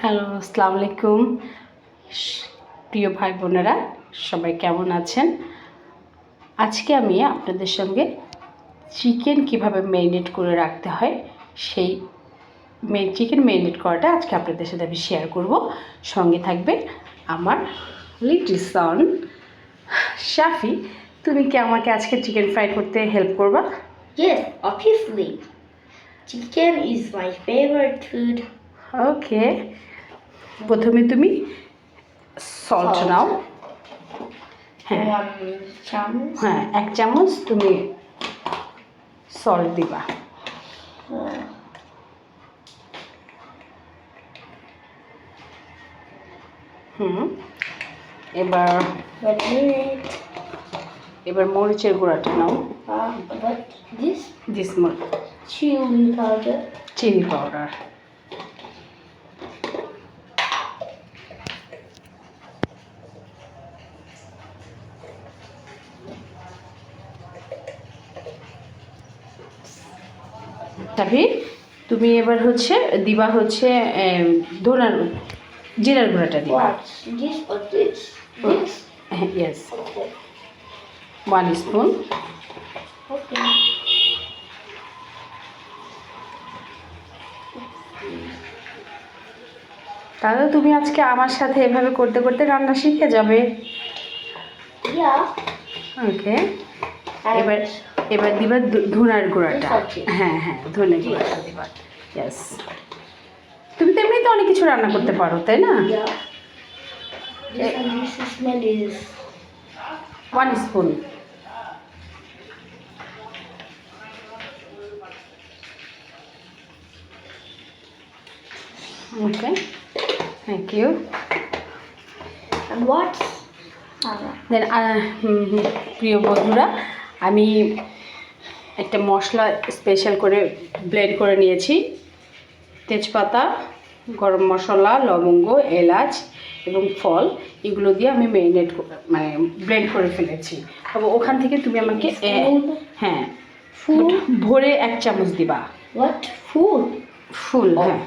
Hello, আসসালামু আলাইকুম। প্রিয় ভাই বোনেরা, সবাই কেমন আছেন? আজকে আমি আপনাদের সঙ্গে চিকেন কিভাবে ম্যারিনেট করে রাখতে হয় সেই চিকেন ম্যারিনেট করাটা আজকে আপনাদের সাথে আমি শেয়ার করব। সঙ্গে থাকবে আমার লিটল সন শাফি। তুমি কি আমাকে আজকে চিকেন ফ্রাই করতে হেল্প করবা? Yes, obviously. Chicken is my favorite food. ওকে, প্রথমে তুমি সল্ট Salt. নাও। হ্যাঁ 1 চামচ। হ্যাঁ, 1 চামচ তুমি সল্ট দিবা। এবার মরিচের গুঁড়াটা নাও। But this chili powder. Chilli powder. তবে তুমি এবার দিবা জিরার গুঁড়াটা দিবা। What? This or this? This? Yes. 1 spoon. Okay. তাহলে তুমি আজকে আমার সাথে এভাবে করতে করতে রান্না শিখে যাবে। Yeah. ওকে, এবার দিবা ধনের গুঁড়াটা। হ্যাঁ হ্যাঁ, ধনের গুঁড়াটা দিবা। ইয়েস, তুমি তো এমনিতে অনেক কিছু রান্না করতে পারো, তাই না? Yeah. This smell is 1 spoon. Okay, thank you. and what? দেন প্রিয় বন্ধুরা, আমি একটা মশলা স্পেশাল করে ব্লেন্ড করে নিয়েছি। তেজপাতা, গরম মশলা, লবঙ্গ, এলাচ এবং ফল, এগুলো দিয়ে আমি ব্লেন্ড করে ফেলেছি। তবে ওখান থেকে তুমি আমাকে হ্যাঁ Food? ভরে 1 চামচ দিবা। What? Food? ফুল। হ্যাঁ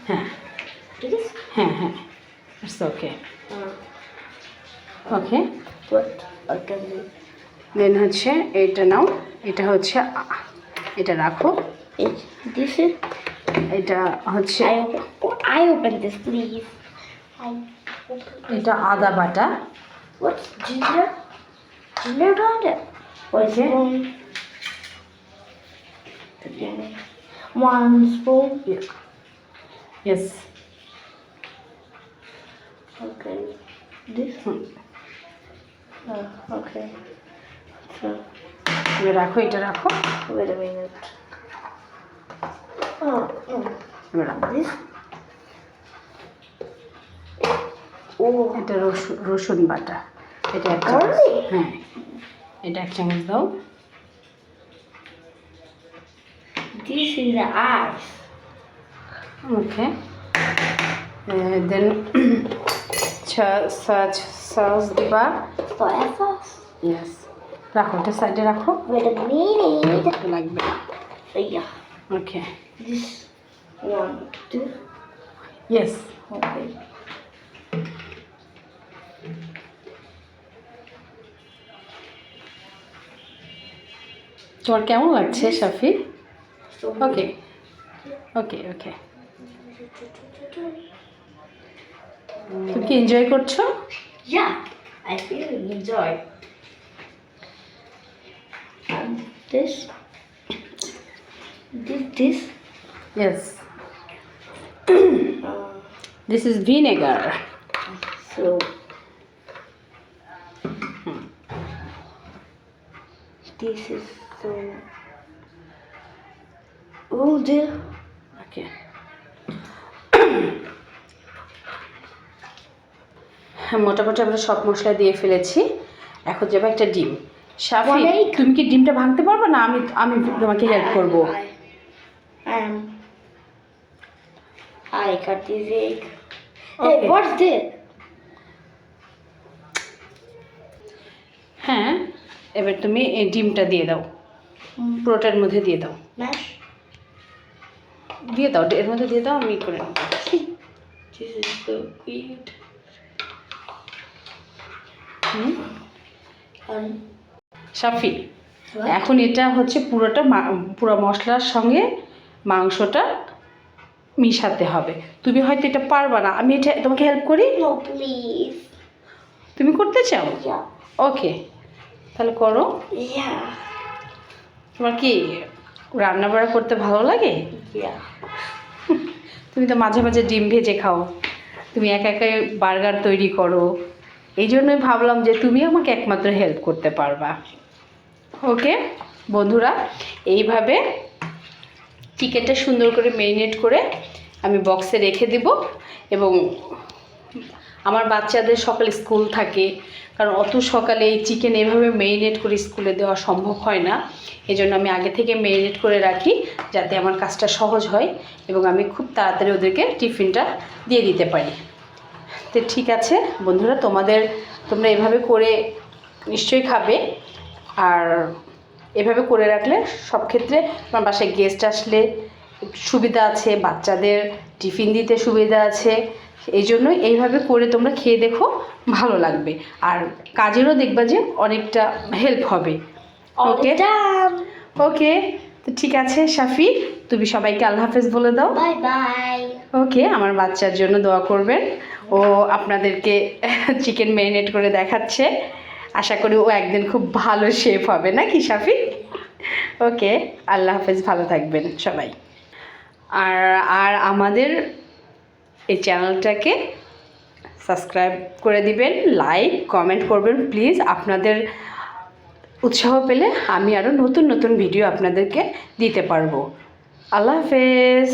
হ্যাঁ This? হ্যাঁ হ্যাঁ, it's okay. Okay, What? Okay. দেন এইটা নাও। এটা রাখো। This is? এটা I open this, please. এটা আদা বাটা। What's ginger? Ginger powder. Okay. 1 spoon. Yes. Okay. This? Okay. So, এটা রাখো। wait a minute. এবার রাখো। This? Oh. এটা রসুন বাটা। এটা 1 চামচ। Only? হ্যাঁ, এটা 1 চামচ দাও। This is the ice. Okay, then sauce দিবা। Soya sauce? ইয়েস, রাখো, এটা সাইডে রাখো। Wait a minute. এটা লাগবে। Yeah. Okay, This 1, 2. Yes. Okay. তোমার কেমন লাগছে শাফি? So ওকে ওকে ওকে, তুমি কি এনজয় করছো? yeah, I feel enjoy. And this? Yes. This is vinegar. So this is so. Oh dear. Okay. মোটামুটি আমরা সব মশলা দিয়ে ফেলেছি। এখন যাবে একটা ডিম। শাফি, তুমি কি ডিমটা ভাঙতে পারবে না? আমি তোমাকে হেল্প করব। I cut this egg. Hey, what's this? হ্যাঁ, এবার তুমি এই ডিমটা দিয়ে দাও, পুরোটার মধ্যে দিয়ে দাও। Mash? দিয়ে দাও, এর মধ্যে দিয়ে দাও, আমি করে নেবো। This is so cute. And Safi, what? এখন এটা হচ্ছে পুরোটা পুরো মশলার সঙ্গে মাংসটা মিশাতে হবে। তুমি হয়তো এটা পারবা না, আমি এটা তোমাকে হেল্প করি। No, please. তুমি করতে চাও? Yeah. ওকে, তাহলে করো। Yeah. তোমার কি রান্না বাড়া করতে ভালো লাগে? Yeah. তুমি তো মাঝে মাঝে ডিম ভেজে খাও, তুমি একা একাই বার্গার তৈরি করো, এই জন্যই ভাবলাম যে তুমি আমাকে একমাত্র হেল্প করতে পারবা। ওকে বন্ধুরা, এইভাবে চিকেনটা সুন্দর করে ম্যারিনেট করে আমি বক্সে রেখে দেব। এবং আমার বাচ্চাদের সকালে স্কুল থাকে, কারণ অত সকালে এই চিকেন এভাবে ম্যারিনেট করে স্কুলে দেওয়া সম্ভব হয় না। এই জন্য আমি আগে থেকে ম্যারিনেট করে রাখি, যাতে আমার কাজটা সহজ হয় এবং আমি খুব তাড়াতাড়ি ওদেরকে টিফিনটা দিয়ে দিতে পারি। তো ঠিক আছে বন্ধুরা, তোমরা এভাবে করে নিশ্চয়ই খাবে। আর এভাবে করে রাখলে সব ক্ষেত্রে আমার বাসায় গেস্ট আসলে একটু সুবিধা আছে, বাচ্চাদের টিফিন দিতে সুবিধা আছে। এই জন্যই এইভাবে করে তোমরা খেয়ে দেখো, ভালো লাগবে। আর কাজেরও দেখবা যে অনেকটা হেল্প হবে। ওকে ওকে, তো ঠিক আছে সাফি, তুমি সবাইকে আল্লাহ হাফেজ বলে দাও। Bye bye. ওকে, আমার বাচ্চার জন্য দোয়া করবেন। ও আপনাদেরকে চিকেন ম্যারিনেট করে দেখাচ্ছে, আশা করি ও একদিন খুব ভালো শেফ হবে, নাকি সাফি? ওকে, আল্লাহ হাফেজ, ভালো থাকবেন সবাই। আর আমাদের এই চ্যানেলটাকে সাবস্ক্রাইব করে দিবেন, লাইক কমেন্ট করবেন প্লিজ। আপনাদের উৎসাহ পেলে আমি আরও নতুন নতুন ভিডিও আপনাদেরকে দিতে পারবো। আল্লাহ হাফেজ।